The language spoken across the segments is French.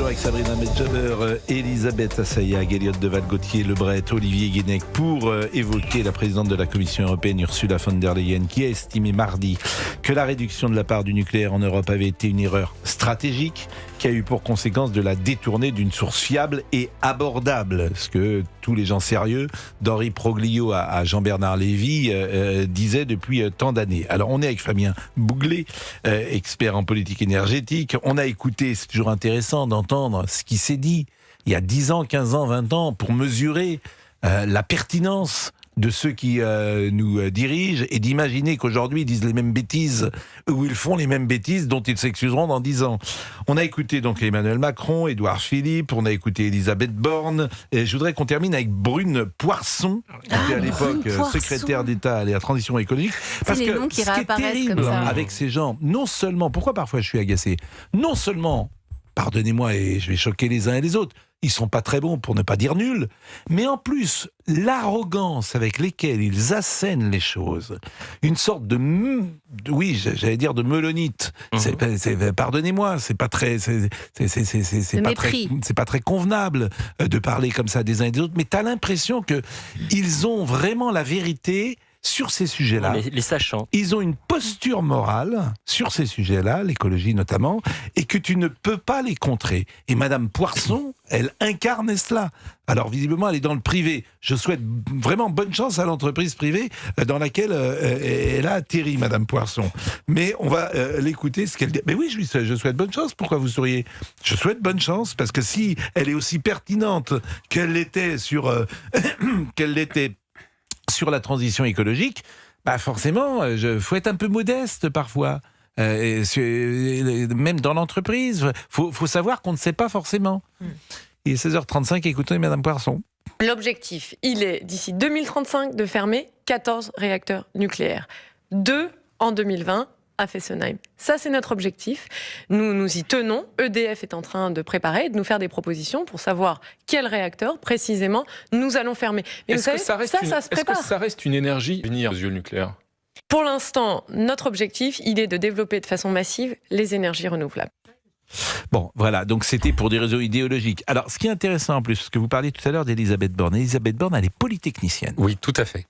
avec Sabrina Medjaber, Elisabeth Assayag, Elliot Deval-Gauthier, Lebret, Olivier Guénec pour évoquer la présidente de la Commission européenne, Ursula von der Leyen, qui a estimé mardi que la réduction de la part du nucléaire en Europe avait été une erreur stratégique qui a eu pour conséquence de la détourner d'une source fiable et abordable. Ce que tous les gens sérieux, d'Henri Proglio à Jean-Bernard Lévy, disaient depuis tant d'années. Alors on est avec Fabien Bouglet, expert en politique énergétique. On a écouté, c'est toujours intéressant d'entendre ce qui s'est dit il y a 10 ans, 15 ans, 20 ans pour mesurer la pertinence de ceux qui nous dirigent et d'imaginer qu'aujourd'hui ils disent les mêmes bêtises ou ils font les mêmes bêtises dont ils s'excuseront dans 10 ans. On a écouté donc Emmanuel Macron, Édouard Philippe, on a écouté Elisabeth Borne et je voudrais qu'on termine avec Brune Poirson qui était à l'époque secrétaire d'État à la transition écologique. Parce que ce qui est terrible avec ces gens, non seulement, pourquoi parfois je suis agacé, non seulement, pardonnez-moi et je vais choquer les uns et les autres, ils sont pas très bons pour ne pas dire nuls, mais en plus, l'arrogance avec laquelle ils assènent les choses, une sorte de j'allais dire de melonite. Pardonnez-moi, c'est pas très convenable de parler comme ça des uns et des autres, mais t'as l'impression que ils ont vraiment la vérité sur ces sujets-là. Les sachants. Ils ont une posture morale sur ces sujets-là, l'écologie notamment, et que tu ne peux pas les contrer. Et Madame Poirson, elle incarne cela. Alors visiblement, elle est dans le privé. Je souhaite vraiment bonne chance à l'entreprise privée dans laquelle elle a atterri, Madame Poirson. Mais on va l'écouter, ce qu'elle dit. Mais oui, je souhaite bonne chance. Pourquoi vous souriez ? Je souhaite bonne chance, parce que si elle est aussi pertinente qu'elle l'était sur la transition écologique, forcément, faut être un peu modeste parfois. Même dans l'entreprise, faut savoir qu'on ne sait pas forcément. Il est 16h35, écoutez Madame Poirson. L'objectif, il est d'ici 2035 de fermer 14 réacteurs nucléaires. 2 en 2020 à Fessenheim. Ça, c'est notre objectif. Nous y tenons. EDF est en train de préparer, de nous faire des propositions pour savoir quel réacteur, précisément, nous allons fermer. Mais vous savez, ça se prépare. Est-ce que ça reste une énergie à venir aux yeux nucléaires ? Pour l'instant, notre objectif, il est de développer de façon massive les énergies renouvelables. Bon, voilà, donc c'était pour des raisons idéologiques. Alors, ce qui est intéressant en plus, parce que vous parliez tout à l'heure d'Elisabeth Borne. Elisabeth Borne, elle est polytechnicienne. Oui, tout à fait.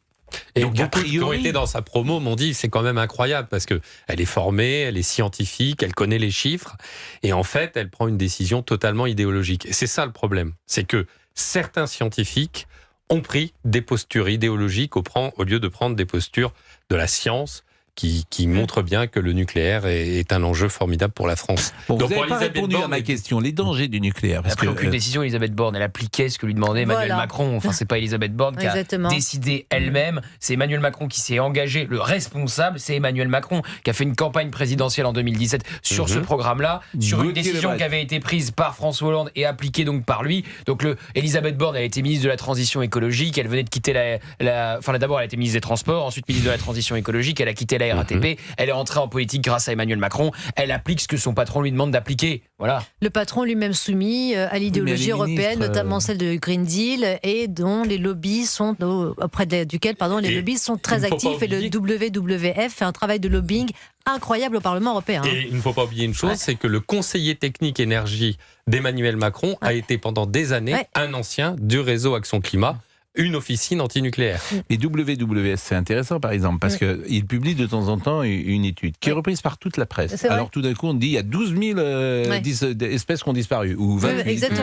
Et donc, beaucoup qui ont été dans sa promo m'ont dit c'est quand même incroyable parce que elle est formée, elle est scientifique, elle connaît les chiffres et en fait elle prend une décision totalement idéologique. Et c'est ça le problème, c'est que certains scientifiques ont pris des postures idéologiques au lieu de prendre des postures de la science qui montre bien que le nucléaire est un enjeu formidable pour la France. Bon, donc, vous n'avez pas répondu à ma question, les dangers du nucléaire. Elle n'a pris aucune décision, Elisabeth Borne. Elle appliquait ce que lui demandait Emmanuel Macron. Enfin, c'est pas Elisabeth Borne qui a décidé elle-même. C'est Emmanuel Macron qui s'est engagé. Le responsable, c'est Emmanuel Macron, qui a fait une campagne présidentielle en 2017 sur ce programme-là, sur une décision qui avait été prise par François Hollande et appliquée donc par lui. Donc, Elisabeth Borne, elle a été ministre de la Transition écologique. Elle venait de quitter d'abord, elle a été ministre des Transports, ensuite ministre de la Transition écologique. Elle a quitté la RATP, elle est entrée en politique grâce à Emmanuel Macron, elle applique ce que son patron lui demande d'appliquer. Voilà. Le patron lui-même soumis à l'idéologie européenne, notamment celle de Green Deal, et dont les lobbies sont les lobbies sont très actifs, et le WWF fait un travail de lobbying incroyable au Parlement européen. Et il ne faut pas oublier une chose, c'est que le conseiller technique énergie d'Emmanuel Macron a été pendant des années un ancien du réseau Action Climat, une officine antinucléaire. Et WWF, c'est intéressant par exemple, parce qu'il publie de temps en temps une étude qui est reprise par toute la presse. Alors tout d'un coup, on dit il y a 12 000 espèces qui ont disparu, ou 20 000, etc.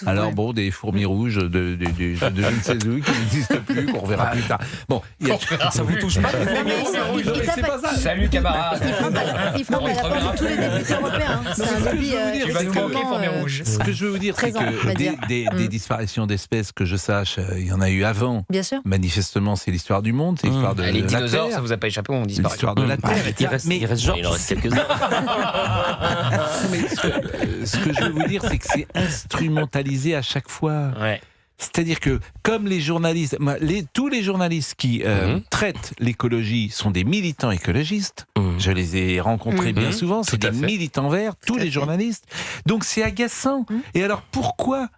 Alors bon, des fourmis rouges de je ne sais où, qui n'existent plus, qu'on reverra plus tard. Bon, ça vous touche pas, les fourmis rouges? C'est pas ça. Salut camarades. Il frappe à la porte de tous les députés européens. C'est un lobby. Tu vas nous manquer, fourmis rouges. Ce que je veux vous dire, c'est que des disparitions d'espèces, que je sache, il y en a eu avant. Bien sûr. Manifestement, c'est l'histoire du monde, c'est l'histoire de les dinosaures, la Terre. Ça vous a pas échappé, on disparaît. L'histoire de la Terre. Il reste genre, il en reste quelques-uns. Mais ce que je veux vous dire, c'est que c'est instrumentalisé à chaque fois. Ouais. C'est-à-dire que, comme les journalistes, tous les journalistes qui traitent l'écologie sont des militants écologistes. Je les ai rencontrés bien souvent, c'est des militants verts, tous les journalistes. Donc c'est agaçant. Et alors pourquoi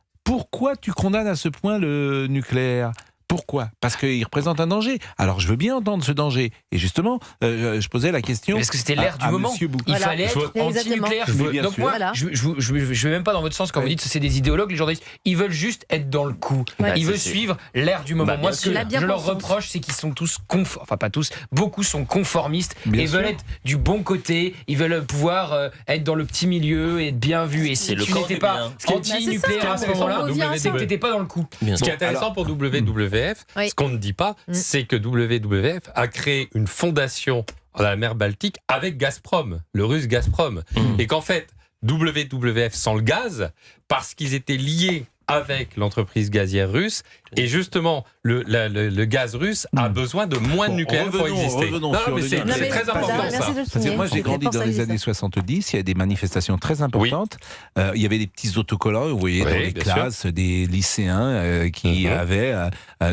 tu condamnes à ce point le nucléaire ? Pourquoi ? Parce qu'il représente un danger. Alors je veux bien entendre ce danger. Et justement, je posais la question. Est-ce que c'était l'air du moment ? Il fallait être anti-nucléaire. Donc moi, je ne vais même pas dans votre sens quand vous dites que c'est des idéologues, les journalistes. Ils veulent juste être dans le coup. Ils veulent suivre l'air du moment. Moi, ce que je leur reproche, c'est qu'ils sont tous enfin pas tous, beaucoup sont conformistes et veulent être du bon côté. Ils veulent pouvoir être dans le petit milieu et être bien vus. Et si tu n'étais pas anti-nucléaire à ce moment-là, c'est que tu n'étais pas dans le coup. Ce qui est intéressant pour WWF, ce qu'on ne dit pas, c'est que WWF a créé une fondation dans la mer Baltique avec Gazprom, le russe Gazprom. Et qu'en fait, WWF sent le gaz parce qu'ils étaient liés avec l'entreprise gazière russe. Et justement, le gaz russe a besoin de moins de nucléaire pour exister. C'est très important ça. Parce que moi, j'ai grandi dans les années 70. Il y a des manifestations très importantes. Il y avait des petits autocollants, vous voyez, dans les classes, des lycéens qui avaient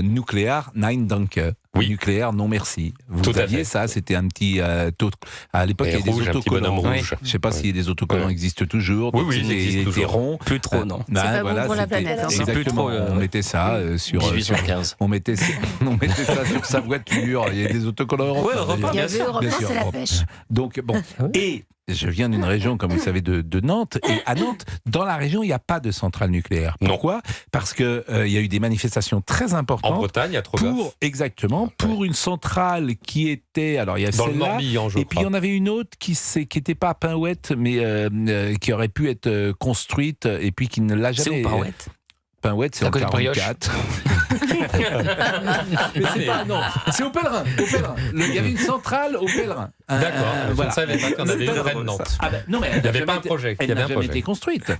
nucléaire nein danke. Nucléaire, non merci. Vous aviez ça, c'était un petit... à l'époque, il y avait des autocollants. Je ne sais pas si les autocollants existent toujours. Oui, ils existent toujours. Ronds. Plus trop, non. C'est pas bon pour la planète. Exactement. On mettait ça sur... 1815. On mettait ça sur sa voiture. Il y a des autocollants européens. Il y avait Europe 1, c'est la pêche. Donc, bon. Et je viens d'une région, comme vous savez, de Nantes. Et à Nantes, dans la région, il n'y a pas de centrale nucléaire. Pourquoi ? Parce qu'il y a eu des manifestations très importantes. En Bretagne, à Trogoff. Exactement. Pour une centrale qui était... Alors, il y a dans le Morbihan, je crois. Et puis, il y en avait une autre qui n'était pas à Pinhouette, mais qui aurait pu être construite et puis qui ne l'a jamais... C'est où Pinhouette ? Pinhouette, c'est en 44. Mais c'est pas, non, c'est au Pèlerin. Il y avait une centrale au Pèlerin. D'accord, je ne savais pas qu'il y en avait une près de Nantes. Non, mais il n'y avait pas un projet. Elle n'a jamais été construite.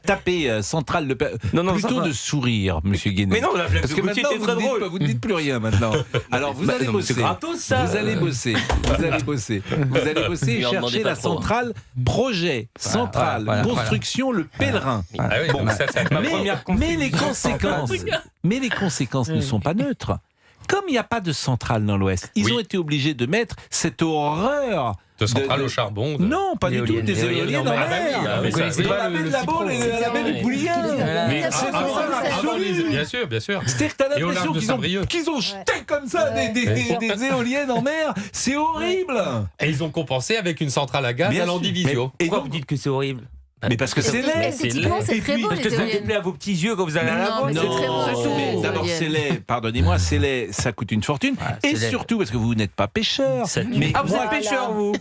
Tapez centrale de plutôt de sourire, monsieur Guénet. Mais non, la blague parce de que Gauthier maintenant, était très drôle. Vous ne dites plus rien maintenant. Alors vous allez bosser. C'est gratos ça. Vous allez bosser et chercher la centrale projet, centrale, construction, le Pèlerin. Bon, ça c'est ma première mais les conséquences ne sont pas neutres. Comme il n'y a pas de centrale dans l'Ouest, ils ont été obligés de mettre cette horreur de centrale au charbon. Non, pas du tout, des éoliennes en mer. Vous connaissez pas la balle et la baie du Pouillien. Bien sûr. C'est-à-dire que t'as l'impression qu'ils ont jeté comme ça des éoliennes en mer. C'est horrible. Et ils ont compensé avec une centrale à gaz à l'Andivisio. Pourquoi vous dites que c'est horrible ? Mais parce que c'est laid. Esthétiquement, c'est très beau. Parce que ça déplaît à vos petits yeux quand vous allez à la Non, mais c'est très beau. D'abord, c'est laid. Pardonnez-moi, c'est laid. Ça coûte une fortune. Et surtout, parce que vous n'êtes pas pêcheur. Vous êtes pêcheur, vous.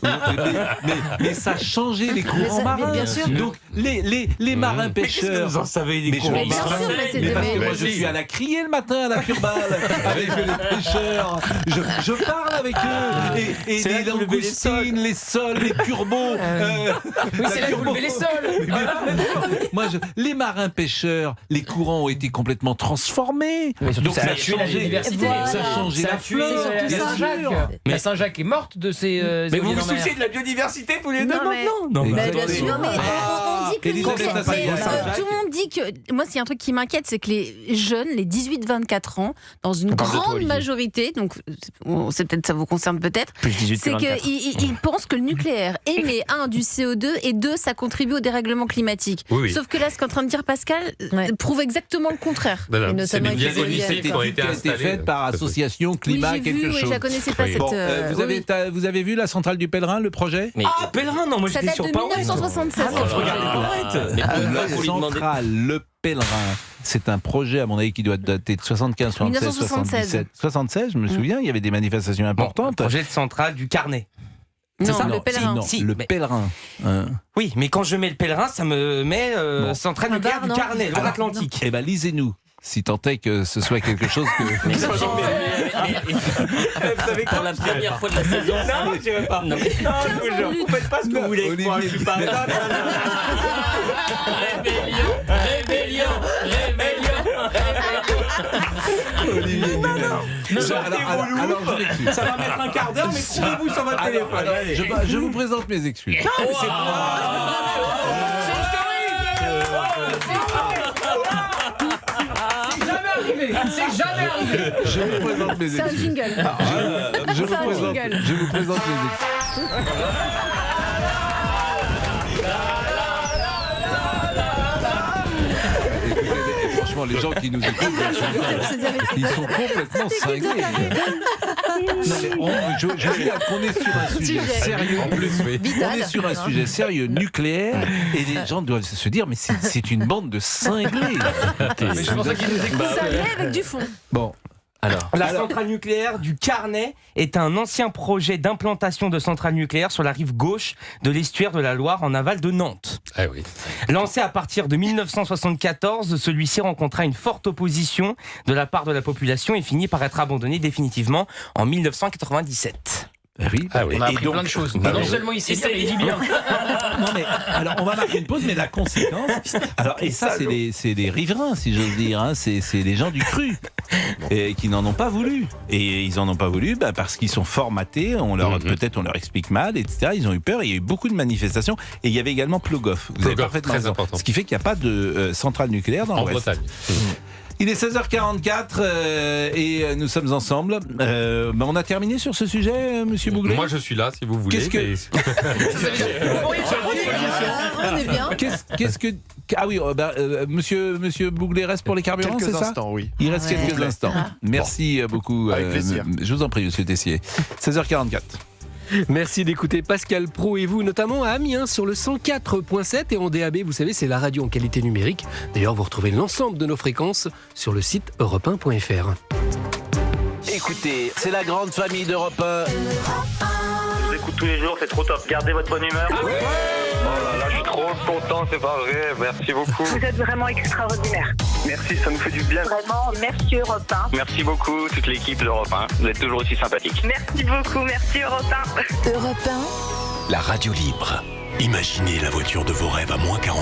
Mais ça a changé les courants marins. Bien sûr. Donc, les marins pêcheurs. Vous en savez des courants marins. Mais parce que moi, je suis à la criée le matin à la Curbale avec les pêcheurs. Je parle avec eux. Et les langoustines, les sols, les turbos. Oui, c'est là que vous levez les sols. Les marins pêcheurs, les courants ont été complètement transformés. Donc ça a tué la biodiversité. Ça a changé la flore. La Saint-Jacques est morte de ces. Mais vous vous souciez de la biodiversité tous les deux maintenant ? Non, mais bien sûr. Mais on dit que tout le monde dit que. Moi, s'il y a un truc qui m'inquiète, c'est que les jeunes, les 18-24 ans, dans une grande majorité, donc c'est peut-être ça vous concerne peut-être, c'est qu'ils pensent que le nucléaire émet du CO2 et 2, ça contribue au dérèglement climatique. Sauf que là, ce qu'est en train de dire Pascal prouve exactement le contraire. C'est des vieilles éoliennes qui ont été faites par association climat quelque chose. Je la connaissais pas cette. Vous avez vu la centrale du Pèlerin, le projet ? Pèlerin, non, moi j'étais sur Pinhouette. Ça date de 1976. Je regardais Pinhouette. La centrale, le Pèlerin, c'est un projet, à mon avis, qui doit dater de 75, 76, 77. 76, je me souviens, il y avait des manifestations importantes. Projet de centrale du Carnet. Non, le Pèlerin. Le Pèlerin. Oui, mais quand je mets le Pèlerin, ça me met centrale nucléaire du Carnet, l'Atlantique. Eh bien, lisez-nous. Si tant est que ce soit quelque chose que... Vous savez quand la première fois de la saison... Non, je ne veux pas. Non, je vous jure, vous faites pas ce que vous voulez. Moi, je suis pas... Rébellion. Olivier, non. Ça va mettre un quart d'heure, mais trouvez-vous sur votre téléphone. Je vous présente mes excuses. Non, mais c'est pas... C'est jamais arrivé. Je vous présente mes excuses. C'est un jingle. Je vous présente mes excuses. franchement, les gens qui nous écoutent, ils sont complètement cinglés. Je veux dire qu'on est sur un sujet sérieux. En plus, on est sur un sujet sérieux nucléaire et les gens doivent se dire mais c'est une bande de cinglés. Mais je pensais qu'ils nous écoutent. Ça allait avec du fond. Bon. La centrale nucléaire du Carnet est un ancien projet d'implantation de centrale nucléaire sur la rive gauche de l'estuaire de la Loire en aval de Nantes. Ah oui. Lancé à partir de 1974, celui-ci rencontra une forte opposition de la part de la population et finit par être abandonné définitivement en 1997. Oui, on a appris plein de choses. Non seulement il sait lire, mais il dit bien. Non mais alors on va marquer une pause, mais la conséquence. Alors et ça c'est les riverains, si j'ose dire. Hein, c'est les gens du cru et qui n'en ont pas voulu. Et ils en ont pas voulu parce qu'ils sont formatés. Peut-être on leur explique mal, etc. Ils ont eu peur. Il y a eu beaucoup de manifestations et il y a également Plogoff. Vous avez parfaitement raison. Important. Ce qui fait qu'il n'y a pas de centrale nucléaire dans l'Ouest. Bretagne. Il est 16h44 et nous sommes ensemble. On a terminé sur ce sujet, Monsieur Bouglet. Moi, je suis là, si vous voulez. On est bien. Qu'est-ce que... Ah oui, Monsieur Bouglet reste pour les carburants, c'est ça ? Quelques instants, oui. Il reste quelques instants. Merci beaucoup. Avec plaisir. Je vous en prie, Monsieur Tessier. 16h44. Merci d'écouter Pascal Praud et vous, notamment à Amiens sur le 104.7 et en DAB, vous savez, c'est la radio en qualité numérique. D'ailleurs, vous retrouvez l'ensemble de nos fréquences sur le site europe1.fr. Écoutez, c'est la grande famille d'Europe 1. Je vous écoute tous les jours, c'est trop top. Gardez votre bonne humeur. Oh là là, je suis trop content, c'est pas vrai. Merci beaucoup. Vous êtes vraiment extraordinaire. Merci, ça nous fait du bien. Vraiment, merci Europe 1. Merci beaucoup, toute l'équipe d'Europe 1. Vous êtes toujours aussi sympathique. Merci beaucoup, merci Europe 1. Europe 1. La radio libre. Imaginez la voiture de vos rêves à moins 40.